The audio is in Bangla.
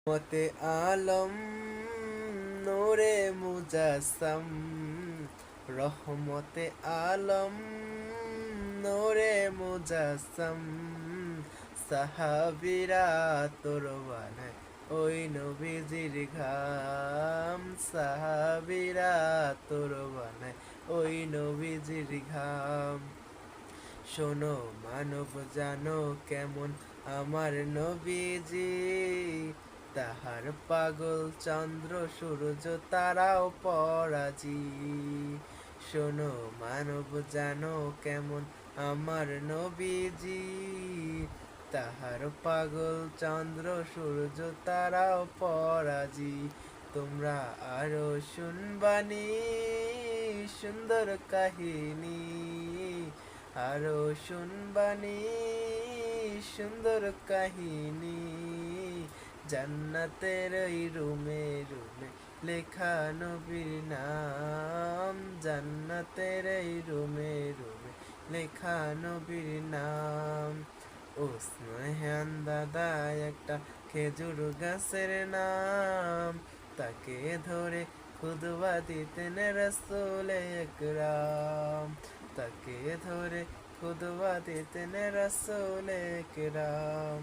মতে আলম নূরে মুজাসসাম, রহমতে আলম নূরে মুজাসসাম, সাহাবীরা তোর বানায় ওই নবীজির ঘাম, সাহাবীরা তোর বানায় ওই নবীজির ঘাম। শোনো মানব জানো কেমন আমার নবীজি, তাহার পাগল চন্দ্র সূর্য তারাও পরাজি। শোনো মানব জানো কেমন আমার নবীজি, তাহার পাগল চন্দ্র সূর্য তারাও পরাজি। তোমরা আরো শুনবানি সুন্দর কাহিনী, আরো শুনবানি সুন্দর কাহিনী, জান্নাতের ওই রুমে রুমে লেখা নবীর নাম, জান্নাতের এই রুমে রুমে লেখা নবীর নাম। ওসমান দাদা একটা খেজুর গাছের নাম, তাকে ধরে খুদবা দিতেন রাসূল একরাম, তাকে ধরে খুদবা দিতেন রাসূল একরাম।